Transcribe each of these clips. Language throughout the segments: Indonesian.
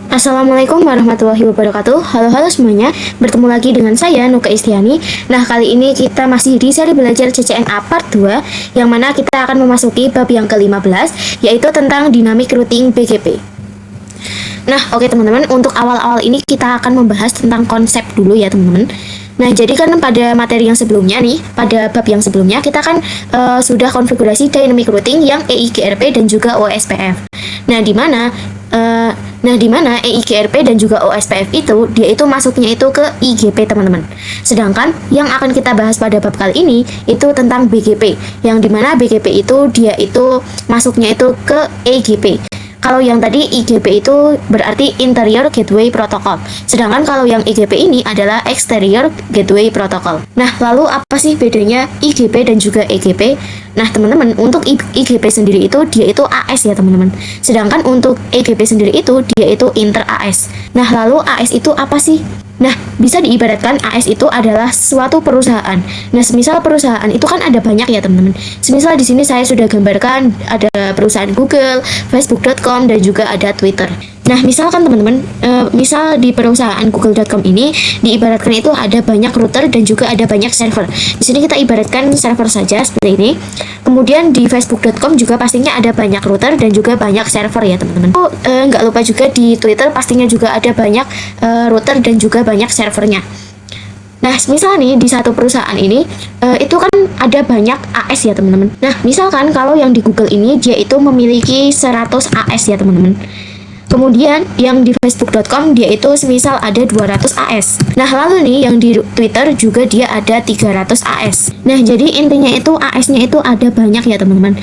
Assalamualaikum warahmatullahi wabarakatuh. Halo semuanya, bertemu lagi dengan saya Nuka Istiani. Nah, kali ini kita masih di seri belajar CCNA Part 2, yang mana kita akan memasuki bab yang ke-15, yaitu tentang dynamic routing BGP. Nah, oke teman-teman, untuk awal-awal ini kita akan membahas tentang konsep dulu ya teman-teman. Nah, jadi kan pada materi yang sebelumnya nih, pada bab yang sebelumnya kita kan sudah konfigurasi dynamic routing yang EIGRP dan juga OSPF. Nah, di mana EIGRP dan juga OSPF itu dia itu masuknya itu ke IGP teman-teman. Sedangkan yang akan kita bahas pada bab kali ini itu tentang BGP, yang dimana BGP itu dia itu masuknya itu ke EGP. Kalau yang tadi IGP itu berarti Interior Gateway Protocol, sedangkan kalau yang IGP ini adalah Exterior Gateway Protocol. Nah, lalu apa sih bedanya IGP dan juga EGP? Nah, teman-teman, untuk IGP sendiri itu dia itu AS ya teman-teman, sedangkan untuk EGP sendiri itu dia itu Inter AS. Nah, lalu AS itu apa sih? Nah, bisa diibaratkan AS itu adalah suatu perusahaan. Nah, semisal perusahaan itu kan ada banyak ya, teman-teman. Semisal di sini saya sudah gambarkan ada perusahaan Google, Facebook.com, dan juga ada Twitter. Nah, misalkan teman-teman, misal di perusahaan Google.com ini diibaratkan itu ada banyak router dan juga ada banyak server. Di sini kita ibaratkan server saja seperti ini. Kemudian di Facebook.com juga pastinya ada banyak router dan juga banyak server ya teman-teman. Nggak lupa juga di Twitter pastinya juga ada banyak router dan juga banyak servernya. Nah, misal nih di satu perusahaan ini itu kan ada banyak AS ya teman-teman. Nah, misalkan kalau yang di Google ini dia itu memiliki 100 AS ya teman-teman. Kemudian yang di Facebook.com dia itu semisal ada 200 AS. Nah, lalu nih yang di Twitter juga dia ada 300 AS. Nah, jadi intinya itu AS-nya itu ada banyak ya teman-teman.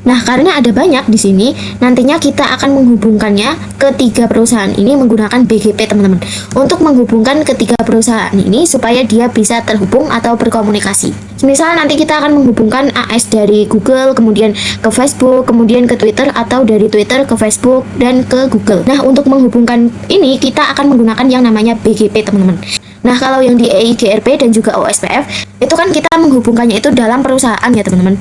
Nah, karena ada banyak di sini, nantinya kita akan menghubungkannya ke tiga perusahaan ini menggunakan BGP, teman-teman. Untuk menghubungkan ketiga perusahaan ini supaya dia bisa terhubung atau berkomunikasi. Misal nanti kita akan menghubungkan AS dari Google, kemudian ke Facebook, kemudian ke Twitter, atau dari Twitter ke Facebook dan ke Google. Nah, untuk menghubungkan ini kita akan menggunakan yang namanya BGP, teman-teman. Nah, kalau yang di EIGRP dan juga OSPF, itu kan kita menghubungkannya itu dalam perusahaan ya, teman-teman.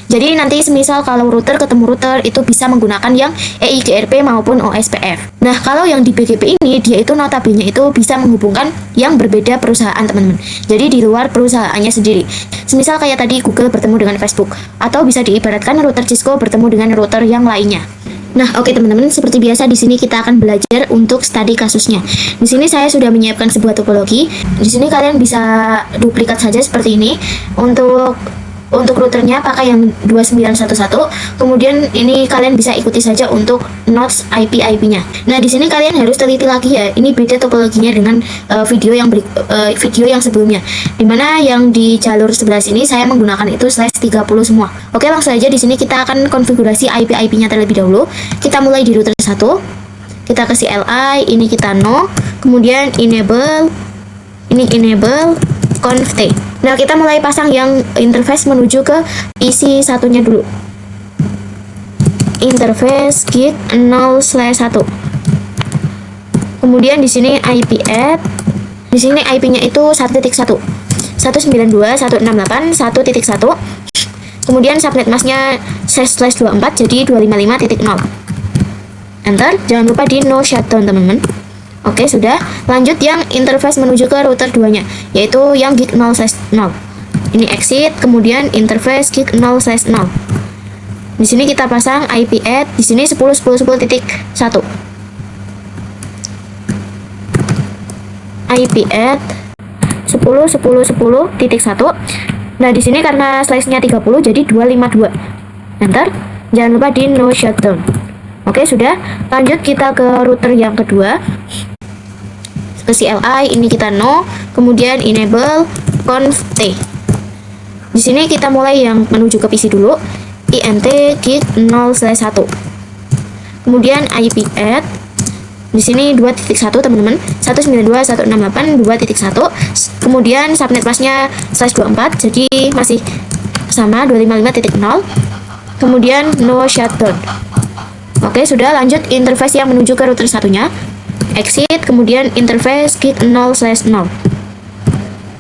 Jadi nanti semisal kalau router ketemu router itu bisa menggunakan yang EIGRP maupun OSPF. Nah, kalau yang di BGP ini dia itu notabene itu bisa menghubungkan yang berbeda perusahaan, teman-teman. Jadi di luar perusahaannya sendiri. Semisal kayak tadi Google bertemu dengan Facebook, atau bisa diibaratkan router Cisco bertemu dengan router yang lainnya. Nah, oke teman-teman, seperti biasa di sini kita akan belajar untuk studi kasusnya. Di sini saya sudah menyiapkan sebuah topologi. Di sini kalian bisa duplikat saja seperti ini. Untuk routernya pakai yang 2911. Kemudian ini kalian bisa ikuti saja untuk nodes IP-nya. Nah, di sini kalian harus teliti lagi ya. Ini beda topologinya dengan video yang sebelumnya. Dimana yang di jalur sebelah sini saya menggunakan itu /30 semua. Oke, langsung aja di sini kita akan konfigurasi IP-nya terlebih dahulu. Kita mulai di router 1. Kita kasih CLI, ini kita no, kemudian enable conf t. Nah, kita mulai pasang yang interface menuju ke isi satunya dulu. Interface git 0/1. Kemudian di sini IP add. Di sini IP-nya itu 1.1. 192.168.1.1. Kemudian subnet masknya /24 jadi 255.0. Enter. Jangan lupa di no shutdown, teman-teman. Oke, sudah. Lanjut yang interface menuju ke router 2-nya, yaitu yang gig 0/0. Ini exit, kemudian interface gig 0/0. Di sini kita pasang IP add, di sini 10.10.10.1. IP add 10.10.10.1. Nah, di sini karena slice-nya 30 jadi 252. Enter. Jangan lupa di no shutdown. Oke, sudah. Lanjut kita ke router yang kedua. Ke CLI, ini kita no, kemudian enable conf t. Di sini kita mulai yang menuju ke PC dulu, int gig 0/1. Kemudian IP add. Di sini 2.1, teman-teman. 192.168.2.1. Kemudian subnet masknya /24 jadi masih sama 255.0. Kemudian no shutdown. Oke, sudah. Lanjut interface yang menuju ke router satunya. Exit, kemudian interface gig 0/0.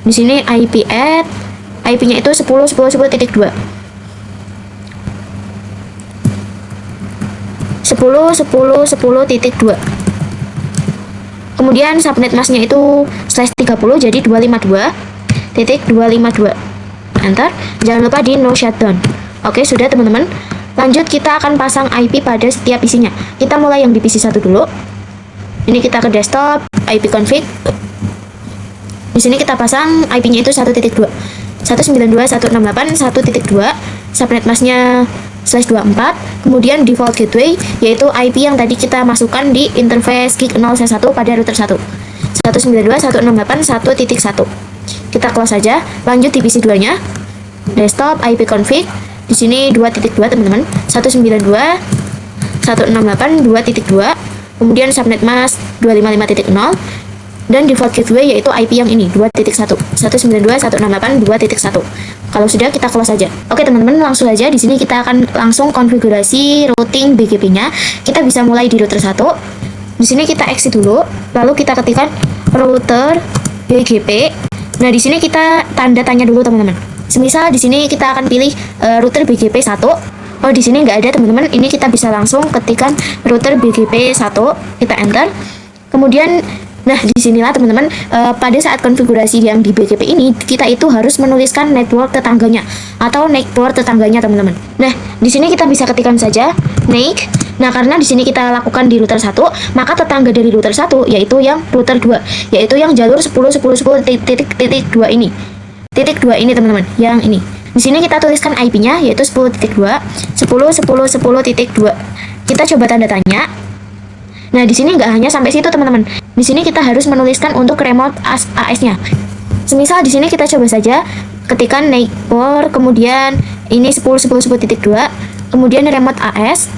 Di sini IP add, IP-nya itu 10.10.10.2. 10.10.10.2. Kemudian subnet masknya itu /30, jadi 252.252. Enter. Jangan lupa di no shutdown. Oke, sudah teman-teman. Lanjut, kita akan pasang IP pada setiap PC-nya. Kita mulai yang di PC 1 dulu. Ini kita ke desktop, IP config. Di sini kita pasang IP-nya itu 1.2. 192.168.1.2. Subnet masknya /24. Kemudian default gateway, yaitu IP yang tadi kita masukkan di interface gig 0C1 pada router 1. 192.168.1.1. Kita close saja. Lanjut di PC 2-nya. Desktop, IP config. Di sini 2.2 teman-teman. 192.168.2.2. Kemudian subnet mask 255.0 dan default gateway yaitu IP yang ini 2.1. 192.168.2.1. Kalau sudah, kita close saja. Oke teman-teman, langsung aja di sini kita akan langsung konfigurasi routing BGP-nya. Kita bisa mulai di router 1. Di sini kita exit dulu, lalu kita ketikkan router BGP. Nah, di sini kita tanda tanya dulu teman-teman. Semisal di sini kita akan pilih router BGP 1. Oh, di sini nggak ada teman-teman. Ini kita bisa langsung ketikkan router BGP 1, kita enter. Kemudian, nah disinilah teman-teman, pada saat konfigurasi yang di BGP ini, kita itu harus menuliskan network tetangganya atau network tetangganya teman-teman. Nah, di sini kita bisa ketikkan saja NIC. Nah, karena di sini kita lakukan di router 1, maka tetangga dari router 1 yaitu yang router 2, yaitu yang jalur 10.10.10.2 ini. Titik 2 ini teman-teman, yang ini. Di sini kita tuliskan IP-nya yaitu 10.2, 10.10.10.2. Kita coba tanda tanya. Nah, di sini nggak hanya sampai situ teman-teman. Di sini kita harus menuliskan untuk remote AS-nya. Semisal di sini kita coba saja ketikkan neighbor, kemudian ini 10.10.10.2, kemudian remote AS.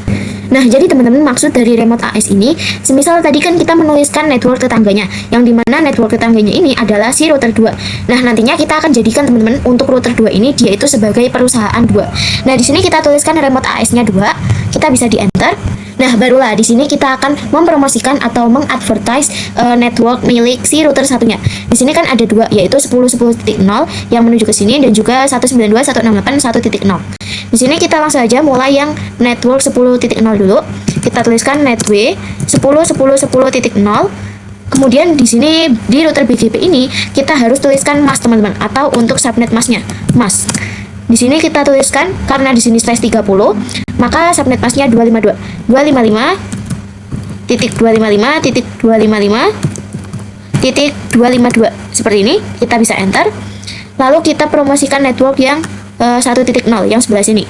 Nah, jadi teman-teman, maksud dari remote AS ini, semisal tadi kan kita menuliskan network tetangganya, yang dimana network tetangganya ini adalah si router 2. Nah, nantinya kita akan jadikan teman-teman untuk router 2 ini dia itu sebagai perusahaan 2. Nah, di sini kita tuliskan remote AS-nya 2, kita bisa di enter. Nah, barulah di sini kita akan mempromosikan atau mengadvertise network milik si router satunya. Di sini kan ada 2, yaitu 10.10.0 yang menuju ke sini dan juga 192.168.1.0. Di sini kita langsung aja mulai yang network 10.0 dulu. Kita tuliskan network 10.10.10.0. Kemudian di sini di router BGP ini kita harus tuliskan mask teman-teman, atau untuk subnet masknya mask. Di sini kita tuliskan, karena di sini /30, maka subnet masknya 252.255.255.252 seperti ini. Kita bisa enter. Lalu kita promosikan network yang 1.0 yang sebelah sini.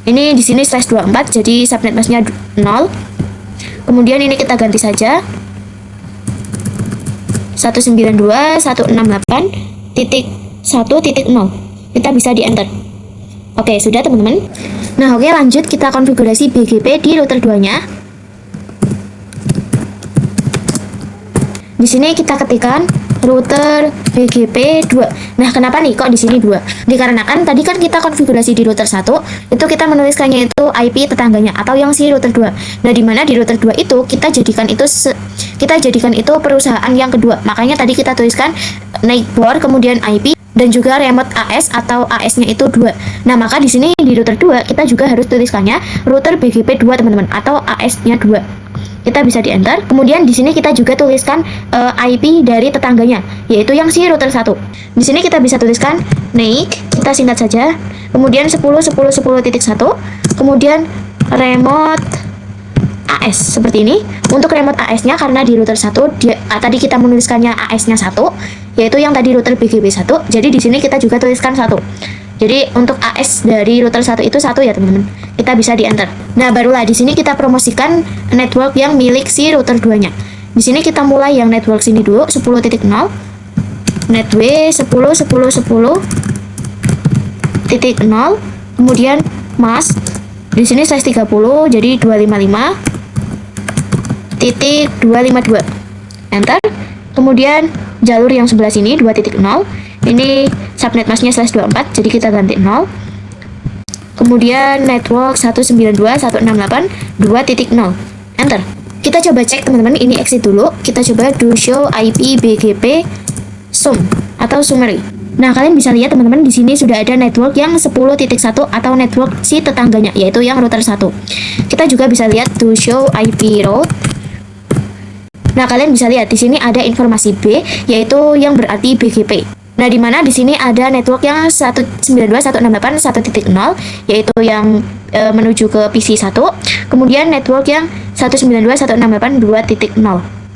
Ini di sini /24, jadi subnet masknya 0. Kemudian ini kita ganti saja 192.168.1.0. Kita bisa di enter. Oke, sudah teman-teman. Nah, oke, lanjut kita konfigurasi BGP di router 2-nya. Di sini kita ketikkan router BGP 2. Nah, kenapa nih kok di sini 2? Dikarenakan tadi kan kita konfigurasi di router 1, itu kita menuliskannya itu IP tetangganya atau yang si router 2. Nah, di mana di router 2 itu kita jadikan itu perusahaan yang kedua. Makanya tadi kita tuliskan neighbor, kemudian IP dan juga remote AS atau AS-nya itu 2. Nah, maka di sini di router 2 kita juga harus tuliskannya router BGP 2 teman-teman, atau AS-nya 2. Kita bisa di enter. Kemudian di sini kita juga tuliskan IP dari tetangganya, yaitu yang si router 1. Di sini kita bisa tuliskan NIC, kita singkat saja. Kemudian 10.10.10.1, kemudian remote AS seperti ini. Untuk remote AS-nya, karena di router 1 tadi kita menuliskannya AS-nya 1, yaitu yang tadi router BGP 1. Jadi di sini kita juga tuliskan 1. Jadi untuk AS dari router 1 itu 1 ya teman-teman. Kita bisa di enter. Nah, barulah di sini kita promosikan network yang milik si router 2-nya. Di sini kita mulai yang network sini dulu 10.0. Network 10.10.10.0. Kemudian mask di sini /30, jadi 255.252. Enter. Kemudian jalur yang sebelah sini 2.0. Ini subnet masknya /24, jadi kita ganti 0. Kemudian network 192.168.2.0. Enter. Kita coba cek teman-teman, ini exit dulu. Kita coba do show IP BGP sum atau summary. Nah, kalian bisa lihat teman-teman di sini sudah ada network yang 10.1 atau network si tetangganya, yaitu yang router 1. Kita juga bisa lihat to show IP route. Nah, kalian bisa lihat di sini ada informasi B, yaitu yang berarti BGP. Nah, di mana di sini ada network yang 192.168.1.0, yaitu yang menuju ke PC 1. Kemudian network yang 192.168.2.0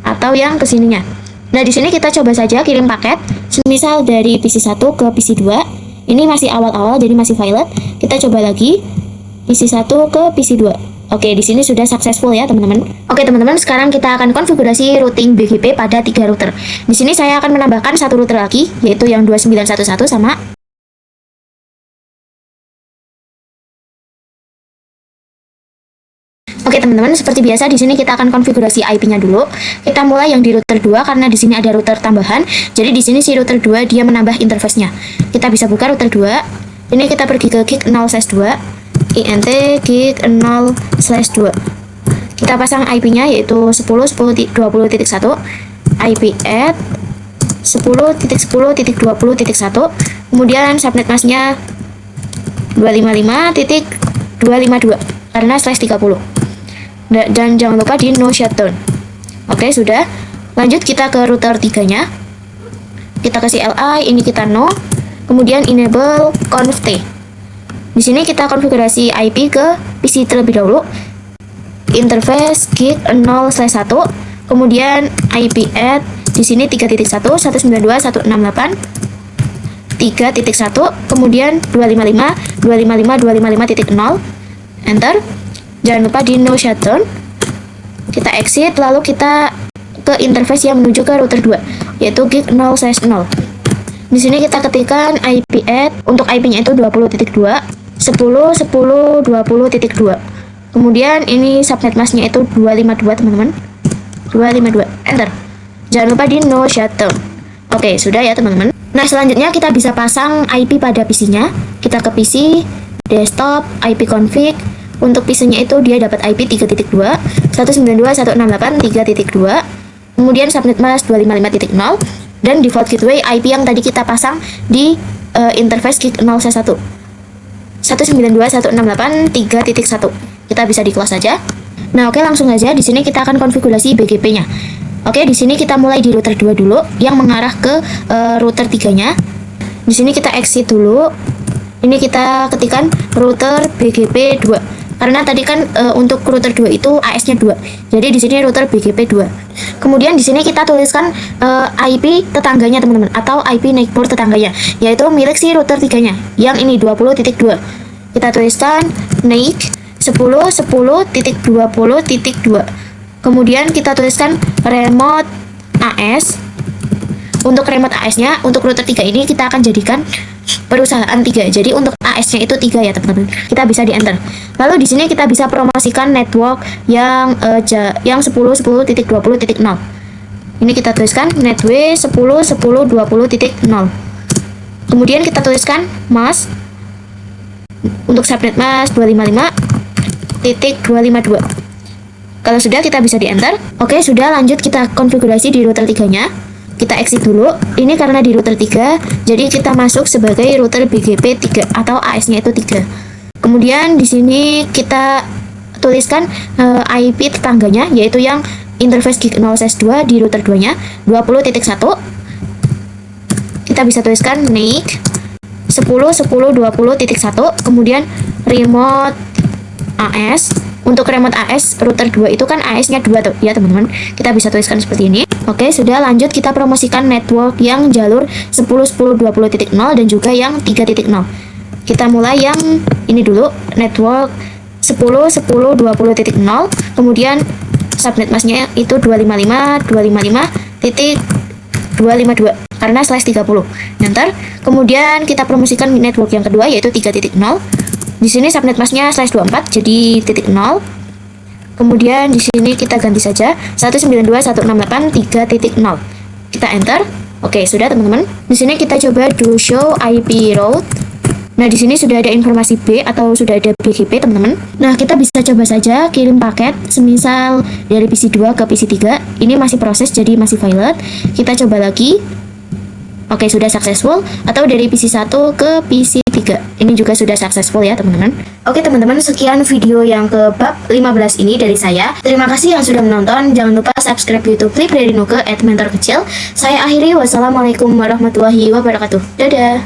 atau yang kesininya. Nah, di sini kita coba saja kirim paket, semisal dari PC 1 ke PC 2. Ini masih awal-awal, jadi masih violet. Kita coba lagi PC 1 ke PC 2. Oke, di sini sudah successful ya, teman-teman. Oke, teman-teman, sekarang kita akan konfigurasi routing BGP pada 3 router. Di sini saya akan menambahkan satu router lagi, yaitu yang 2911 sama. Oke, teman-teman, seperti biasa di sini kita akan konfigurasi IP-nya dulu. Kita mulai yang di router 2 karena di sini ada router tambahan. Jadi di sini si router 2 dia menambah interface-nya. Kita bisa buka router 2. Ini kita pergi ke gig 0/2, int gig 0/2. Kita pasang IP-nya yaitu 10.10.20.1, IP add 10.10.20.1. Kemudian subnet mask-nya 255.252 karena /30. Dan jangan lupa di no shutdown. Oke, sudah. Lanjut kita ke router 3-nya. Kita kasih li, ini kita no. Kemudian enable conf t. Di sini kita konfigurasi IP ke PC terlebih dahulu. Interface gig 0/1. Kemudian IP add di sini 3.1 192.168 3.1, kemudian 255.255.255.0. Enter. Jangan lupa di no shutdown. Kita exit, lalu kita ke interface yang menuju ke router 2, yaitu gig 0/0. Di sini kita ketikkan IP add, untuk IP-nya itu 20.2 10.10.20.2. Kemudian ini subnet mask-nya itu 252, teman-teman. 252. Enter. Jangan lupa di no shutdown. Oke, sudah ya, teman-teman. Nah, selanjutnya kita bisa pasang IP pada PC-nya. Kita ke PC, desktop, IP config. Untuk PC-nya itu dia dapat IP 3.2 192.168.3.2. Kemudian subnet mask 255.0 dan default gateway IP yang tadi kita pasang di interface gig 0/1 192.168.3.1. Kita bisa di close saja. Nah, oke, langsung aja di sini kita akan konfigurasi BGP-nya. Oke, di sini kita mulai di router 2 dulu yang mengarah ke router 3-nya. Di sini kita exit dulu. Ini kita ketikkan router BGP 2. Karena tadi kan untuk router 2 itu AS-nya 2. Jadi di sini router BGP 2. Kemudian di sini kita tuliskan IP tetangganya, teman-teman, atau IP neighbor tetangganya, yaitu milik si router 3-nya. Yang ini 20.2. Kita tuliskan NIC 10.10.20.2. Kemudian kita tuliskan remote AS. Untuk remote AS-nya, untuk router 3 ini kita akan jadikan perusahaan 3. Jadi untuk AS-nya itu 3 ya, teman-teman. Kita bisa di enter. Lalu di sini kita bisa promosikan network yang 10.10.20.0. Ini kita tuliskan network 10.10.20.0. Kemudian kita tuliskan mask. Untuk subnet mask 255.252. Kalau sudah, kita bisa di enter. Oke, sudah, lanjut kita konfigurasi di router 3-nya. Kita exit dulu. Ini karena di router 3, jadi kita masuk sebagai router BGP 3 atau AS-nya itu 3. Kemudian di sini kita tuliskan IP tetangganya, yaitu yang interface gig 0/2 di router 2-nya 20.1. Kita bisa tuliskan NIC 10.10.20.1. Kemudian remote AS. Untuk remote AS router 2 itu kan AS-nya 2 tuh ya, teman-teman. Kita bisa tuliskan seperti ini. Oke, sudah, lanjut kita promosikan network yang jalur 10.10.20.0 dan juga yang 3.0. Kita mulai yang ini dulu, network 10.10.20.0. Kemudian subnet mask-nya itu 255.255.252 karena /30. Enter. Kemudian kita promosikan network yang kedua yaitu 3.0. Di sini subnet mask-nya /24 jadi .0. Kemudian di sini kita ganti saja 192.168.3.0. Kita enter. Oke, sudah, teman-teman. Di sini kita coba do show IP route. Nah, di sini sudah ada informasi B atau sudah ada BGP, teman-teman. Nah, kita bisa coba saja kirim paket semisal dari PC 2 ke PC 3. Ini masih proses jadi masih violet. Kita coba lagi. Oke, sudah successful. Atau dari PC 1 ke PC 3. Ini juga sudah successful ya teman-teman. Oke teman-teman, sekian video yang ke bab 15 ini dari saya. Terima kasih yang sudah menonton. Jangan lupa subscribe YouTube Flip dari Nuke @mentor kecil. Saya akhiri, wassalamualaikum warahmatullahi wabarakatuh. Dadah.